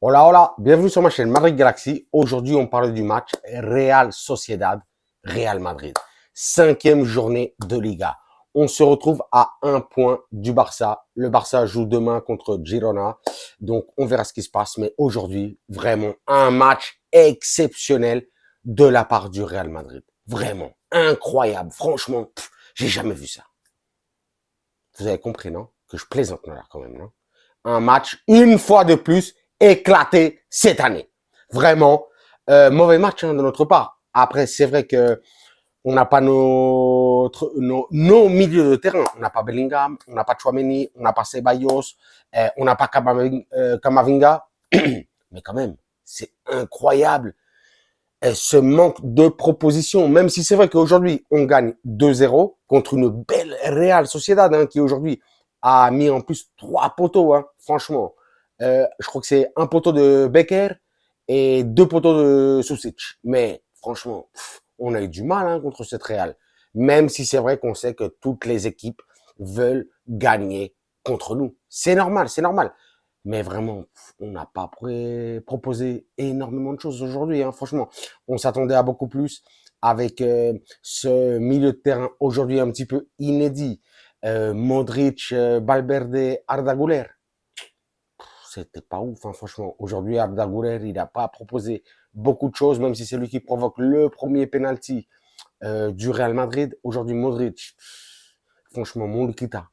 Hola, hola, bienvenue sur ma chaîne Madrid Galaxy. Aujourd'hui, on parle du match Real Sociedad, Real Madrid. Cinquième journée de Liga. On se retrouve à un point du Barça. Le Barça joue demain contre Girona. Donc, on verra ce qui se passe. Mais aujourd'hui, vraiment, un match exceptionnel de la part du Real Madrid. Vraiment, incroyable. Franchement, j'ai jamais vu ça. Vous avez compris, non? Que je plaisante là quand même, non? Un match, une fois de plus, éclaté cette année. Vraiment, mauvais match de notre part. Après, c'est vrai que on n'a pas nos milieux de terrain. On n'a pas Bellingham, on n'a pas Chouameni, on n'a pas Ceballos, on n'a pas Kamavinga. Mais quand même, c'est incroyable ce manque de propositions. Même si c'est vrai qu'aujourd'hui, on gagne 2-0 contre une belle Real Sociedad qui aujourd'hui a mis en plus 3 poteaux, franchement. Je crois que c'est un poteau de Becker et 2 poteaux de Susic. Mais franchement, on a eu du mal contre cette Real. Même si c'est vrai qu'on sait que toutes les équipes veulent gagner contre nous. C'est normal, c'est normal. Mais vraiment, on n'a pas proposé énormément de choses aujourd'hui, franchement. On s'attendait à beaucoup plus avec ce milieu de terrain aujourd'hui un petit peu inédit. Modric, Valverde, Arda Güler. C'était pas ouf, franchement. Aujourd'hui, Arda Güler, il n'a pas proposé beaucoup de choses, même si c'est lui qui provoque le premier penalty du Real Madrid. Aujourd'hui, Modric, franchement, mon Lukita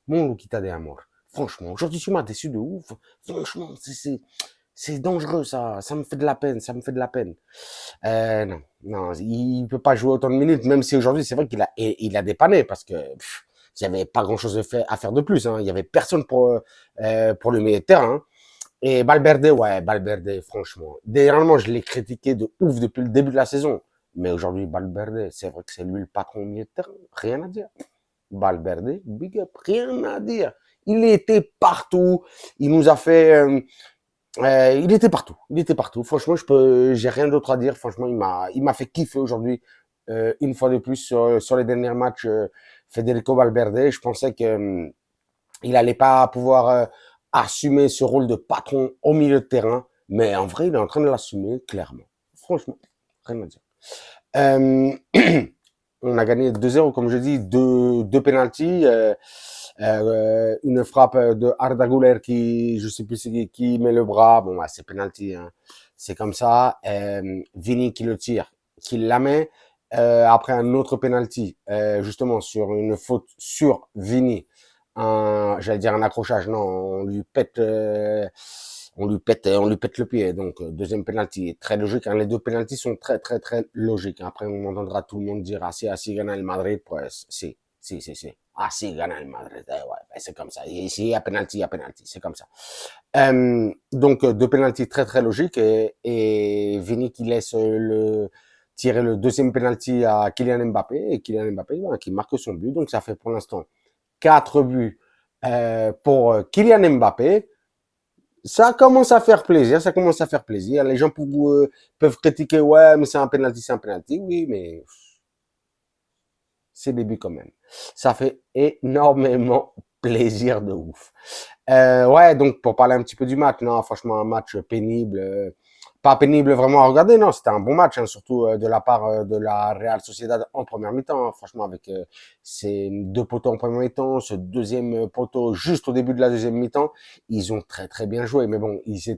de Amor. Franchement, aujourd'hui, tu m'as déçu de ouf. Franchement, c'est dangereux, ça. Ça me fait de la peine, ça me fait de la peine. Non, non, il peut pas jouer autant de minutes, même si aujourd'hui, c'est vrai qu'il a dépanné parce que il y avait pas grand chose à faire de plus. Il y avait personne pour le milieu de terrain. Et Valverde, ouais, Valverde, franchement. Généralement, je l'ai critiqué de ouf depuis le début de la saison. Mais aujourd'hui, Valverde, c'est vrai que c'est lui le patron au milieu de terrain. Rien à dire. Valverde, big up, rien à dire. Il était partout. Il nous a fait. Il était partout. Il était partout. Franchement, j'ai rien d'autre à dire. Franchement, il m'a fait kiffer aujourd'hui. Une fois de plus sur les derniers matchs, Federico Valverde. Je pensais que il allait pas pouvoir assumer ce rôle de patron au milieu de terrain, mais en vrai, il est en train de l'assumer clairement. Franchement, rien à dire. Euh, on a gagné 2-0, comme je dis, deux pénaltys. Une frappe de Arda Güler qui, je sais plus qui met le bras. Bon, bah, c'est pénalty. C'est comme ça. Vini qui le tire, qui la met. Après un autre penalty, justement sur une faute sur Vini, j'allais dire un accrochage, non, on lui pète le pied. Donc deuxième penalty, très logique. Les deux penalties sont très très très logiques. Après on entendra tout le monde dire así gana el Madrid, pues si. Así gana el Madrid. Ouais, ben, c'est comme ça. Et ici il y a penalty, c'est comme ça. Donc deux penalties très très logiques et Vini qui laisse tirer le deuxième penalty à Kylian Mbappé et Kylian Mbappé qui marque son but. Donc ça fait pour l'instant 4 buts pour Kylian Mbappé. Ça commence à faire plaisir, ça commence à faire plaisir. Les gens peuvent critiquer, ouais, mais c'est un penalty. Oui, mais c'est des buts quand même. Ça fait énormément plaisir de ouf. Ouais, donc pour parler un petit peu du match, non, franchement, un match pénible. Pas pénible vraiment à regarder, non, c'était un bon match, surtout de la part de la Real Sociedad en première mi-temps. Franchement, avec ces deux poteaux en première mi-temps, ce deuxième poteau juste au début de la deuxième mi-temps, ils ont très très bien joué. Mais bon, ils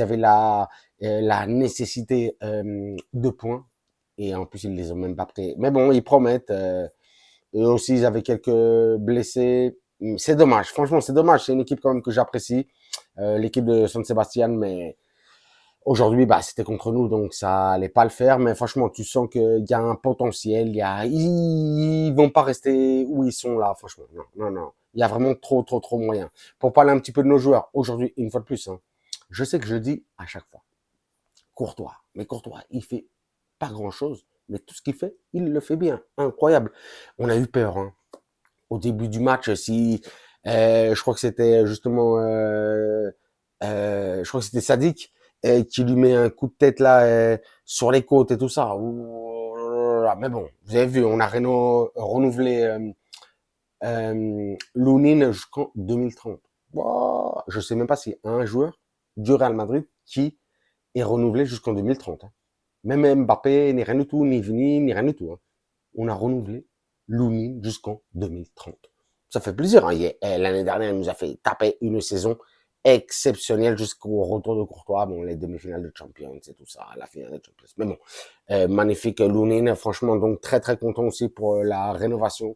avaient la nécessité de points et en plus ils les ont même pas pris. Mais bon, ils promettent. Eux aussi, ils avaient quelques blessés. C'est dommage, franchement, c'est dommage. C'est une équipe quand même que j'apprécie, l'équipe de San Sebastian, mais aujourd'hui, bah, c'était contre nous, donc ça allait pas le faire. Mais franchement, tu sens qu'il y a un potentiel. Ils vont pas rester où ils sont là, franchement. Non, non, non. Il y a vraiment trop, trop, trop moyen. Pour parler un petit peu de nos joueurs, aujourd'hui, une fois de plus, je sais que je le dis à chaque fois. Courtois. Mais Courtois, il fait pas grand chose. Mais tout ce qu'il fait, il le fait bien. Incroyable. On a eu peur, au début du match, si je crois que c'était justement je crois que c'était Sadik qui lui met un coup de tête là sur les côtes et tout ça. Ouh là là. Mais bon, vous avez vu, on a renouvelé Lounine jusqu'en 2030. Wow. Je sais même pas si un joueur du Real Madrid qui est renouvelé jusqu'en 2030. Hein. Même Mbappé, ni rien du tout, ni Vini, ni rien du tout. Hein. On a renouvelé Lounine jusqu'en 2030. Ça fait plaisir. Hein. L'année dernière, il nous a fait taper une saison exceptionnelle jusqu'au retour de Courtois. Bon, les demi-finales de Champions et tout ça, la finale de Champions. Mais bon, magnifique Lounine. Franchement, donc très très content aussi pour la rénovation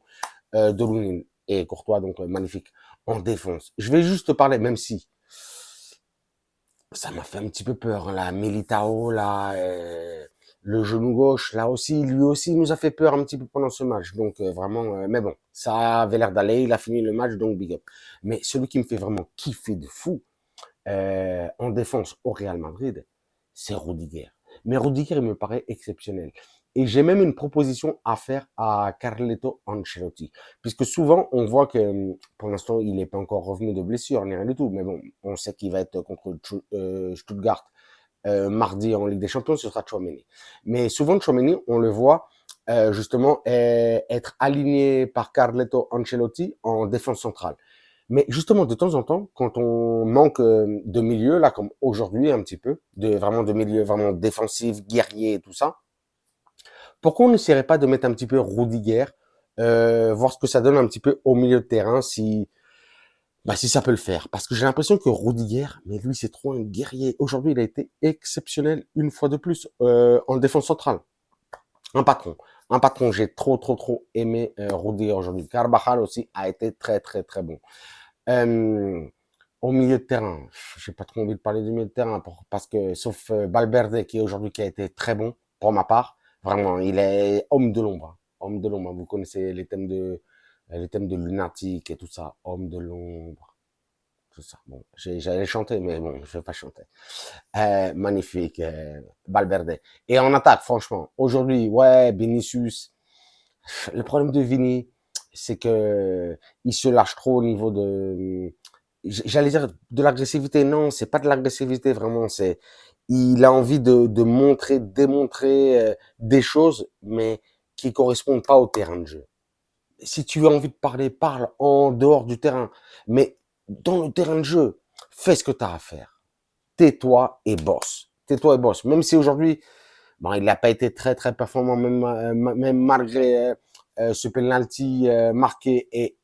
de Lounine. Et Courtois, donc magnifique en défense. Je vais juste te parler, même si ça m'a fait un petit peu peur, hein, là, Militao, là, le genou gauche, là aussi, lui aussi, nous a fait peur un petit peu pendant ce match. Donc, vraiment, mais bon, ça avait l'air d'aller, il a fini le match, donc big up. Mais celui qui me fait vraiment kiffer de fou, en défense au Real Madrid, c'est Rudiger. Mais Rudiger, il me paraît exceptionnel. Et j'ai même une proposition à faire à Carleto Ancelotti. Puisque souvent, on voit que, pour l'instant, il n'est pas encore revenu de blessure, ni rien du tout. Mais bon, on sait qu'il va être contre Stuttgart mardi en Ligue des Champions, ce sera Tchouaméni. Mais souvent, Tchouaméni, on le voit justement être aligné par Carleto Ancelotti en défense centrale. Mais justement, de temps en temps, quand on manque de milieu, là, comme aujourd'hui un petit peu, vraiment de milieu vraiment défensif, guerrier et tout ça, pourquoi on n'essaierait pas de mettre un petit peu Rudiger, voir ce que ça donne un petit peu au milieu de terrain, si ça peut le faire. Parce que j'ai l'impression que Rudiger, mais lui, c'est trop un guerrier. Aujourd'hui, il a été exceptionnel une fois de plus en défense centrale. Un patron. Un patron. J'ai trop aimé Rudiger aujourd'hui. Carvajal aussi a été très, très, très bon. Au milieu de terrain, j'ai pas trop envie de parler du milieu de terrain parce que sauf Valverde qui a été très bon pour ma part, vraiment, il est homme de l'ombre, hein. Homme de l'ombre. Vous connaissez les thèmes de lunatique et tout ça, homme de l'ombre, tout ça. Bon, j'allais chanter, mais bon, je vais pas chanter. Magnifique, Valverde. Et en attaque, franchement, aujourd'hui, ouais, Vinicius. Le problème de Vini, c'est que il se lâche trop au niveau de, j'allais dire de l'agressivité. Non, c'est pas de l'agressivité vraiment. Il a envie de montrer, démontrer des choses, mais qui correspondent pas au terrain de jeu. Si tu as envie de parler, parle en dehors du terrain. Mais dans le terrain de jeu, fais ce que tu as à faire. Tais-toi et bosse. Tais-toi et bosse. Même si aujourd'hui, bon, il n'a pas été très très performant, même malgré ce penalty marqué et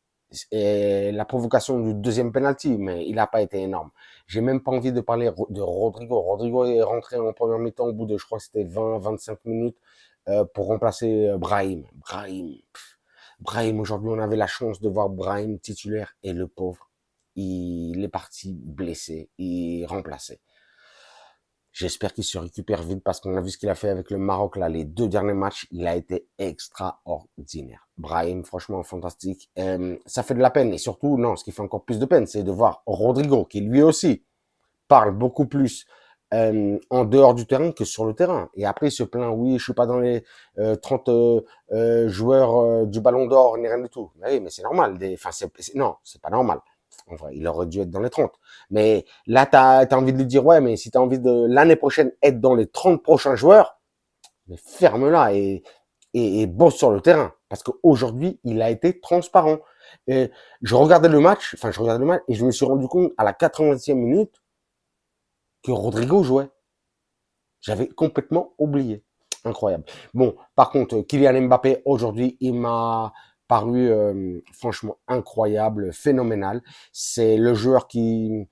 la provocation du deuxième penalty, mais il n'a pas été énorme. J'ai même pas envie de parler de Rodrigo. Rodrigo est rentré en première mi-temps au bout de, je crois que c'était 20-25 minutes pour remplacer Brahim. Brahim, aujourd'hui, on avait la chance de voir Brahim titulaire et le pauvre, il est parti blessé et remplacé. J'espère qu'il se récupère vite parce qu'on a vu ce qu'il a fait avec le Maroc là, les 2 derniers matchs, il a été extraordinaire. Brahim, franchement fantastique. Ça fait de la peine et surtout, non, ce qui fait encore plus de peine, c'est de voir Rodrigo qui lui aussi parle beaucoup plus en dehors du terrain que sur le terrain. Et après, il se plaint, oui, je suis pas dans les 30 joueurs du Ballon d'Or, ni rien du tout. Oui, mais c'est normal. Non, c'est pas normal. En vrai, il aurait dû être dans les 30. Mais là, tu as envie de lui dire, ouais, mais si tu as envie de, l'année prochaine, être dans les 30 prochains joueurs, mais ferme-la et bosse sur le terrain. Parce qu'aujourd'hui, il a été transparent. Et je regardais le match et je me suis rendu compte à la 80e minute que Rodrigo jouait. J'avais complètement oublié. Incroyable. Bon, par contre, Kylian Mbappé, aujourd'hui, il m'a paru franchement incroyable, phénoménal. C'est le joueur qui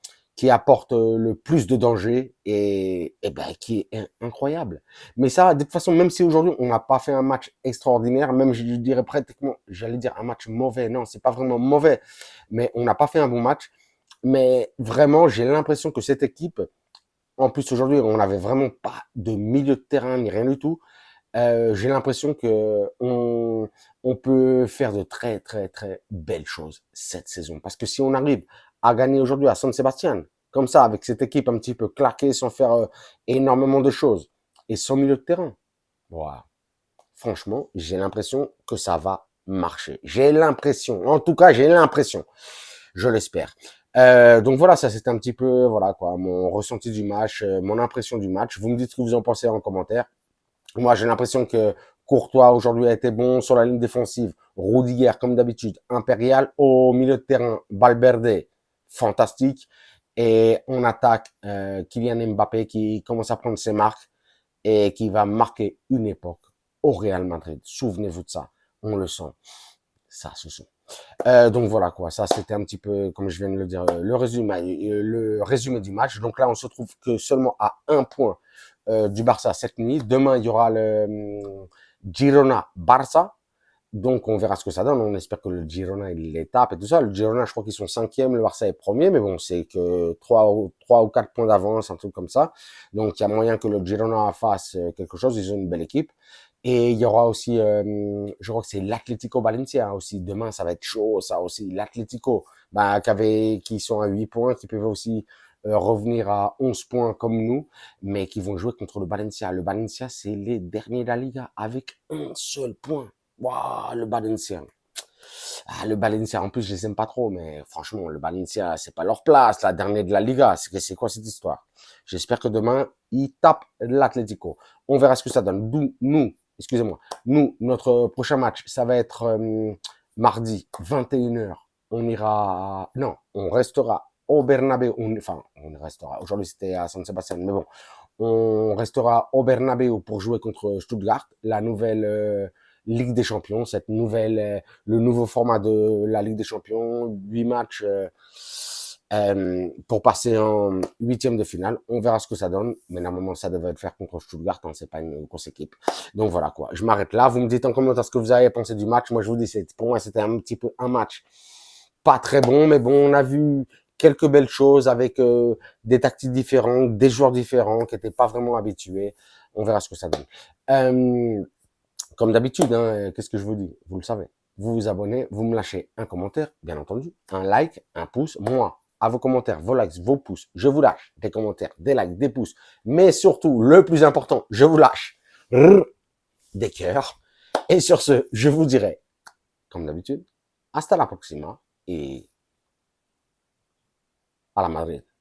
apporte le plus de danger et qui est incroyable. Mais ça, de toute façon, même si aujourd'hui, on n'a pas fait un match extraordinaire, même je dirais pratiquement, j'allais dire un match mauvais. Non, c'est pas vraiment mauvais, mais on n'a pas fait un bon match. Mais vraiment, j'ai l'impression que cette équipe, en plus, aujourd'hui, on n'avait vraiment pas de milieu de terrain ni rien du tout. J'ai l'impression que on peut faire de très, très, très belles choses cette saison. Parce que si on arrive à gagner aujourd'hui à San Sebastian, comme ça, avec cette équipe un petit peu claquée, sans faire énormément de choses, et sans milieu de terrain, voilà. Franchement, j'ai l'impression que ça va marcher. J'ai l'impression. En tout cas, j'ai l'impression. Je l'espère. Donc voilà, ça c'est un petit peu, voilà quoi, mon ressenti du match, mon impression du match. Vous me dites ce que vous en pensez en commentaire. Moi, j'ai l'impression que Courtois aujourd'hui a été bon sur la ligne défensive. Rudiger, comme d'habitude, impérial. Au milieu de terrain, Valverde, fantastique. Et on attaque Kylian Mbappé qui commence à prendre ses marques et qui va marquer une époque au Real Madrid. Souvenez-vous de ça. On le sent. Ça se sent. Donc voilà quoi, ça c'était un petit peu, comme je viens de le dire, le résumé du match. Donc là, on se trouve que seulement à un point du Barça cette nuit. Demain, il y aura le Girona-Barça. Donc on verra ce que ça donne. On espère que le Girona il les tape et tout ça. Le Girona, je crois qu'ils sont cinquième, le Barça est premier, mais bon, c'est que trois ou 4 points d'avance, un truc comme ça. Donc il y a moyen que le Girona fasse quelque chose. Ils ont une belle équipe. Et il y aura aussi, je crois que c'est l'Atlético Valencia aussi. Demain, ça va être chaud, ça aussi. L'Atlético, bah, qui sont à 8 points, qui peuvent aussi revenir à 11 points comme nous, mais qui vont jouer contre le Valencia. Le Valencia, c'est les derniers de la Liga avec un seul point. Waouh, le Valencia. Ah, le Valencia, en plus, je les aime pas trop, mais franchement, le Valencia, c'est pas leur place, la dernière de la Liga. C'est quoi cette histoire? J'espère que demain, ils tapent l'Atlético. On verra ce que ça donne. Excusez-moi, nous, notre prochain match, ça va être mardi, 21h. On ira, non, on restera au Bernabéu. On restera. Aujourd'hui, c'était à San Sebastian, mais bon, on restera au Bernabéu pour jouer contre Stuttgart, la nouvelle Ligue des Champions, le nouveau format de la Ligue des Champions, 8 matchs pour passer en huitième de finale. On verra ce que ça donne, mais normalement ça devrait le faire contre Stuttgart, hein, c'est pas une grosse équipe. Donc voilà quoi, je m'arrête là. Vous me dites en commentaire ce que vous avez pensé du match. Moi je vous dis, pour moi c'était un petit peu un match pas très bon, mais bon, on a vu quelques belles choses avec des tactiques différentes, des joueurs différents qui n'étaient pas vraiment habitués. On verra ce que ça donne. Comme d'habitude, hein, qu'est-ce que je vous dis? Vous le savez. Vous vous abonnez, vous me lâchez un commentaire, bien entendu, un like, un pouce. Moi, à vos commentaires, vos likes, vos pouces, je vous lâche des commentaires, des likes, des pouces. Mais surtout, le plus important, je vous lâche des cœurs. Et sur ce, je vous dirai, comme d'habitude, hasta la próxima et à la Madrid.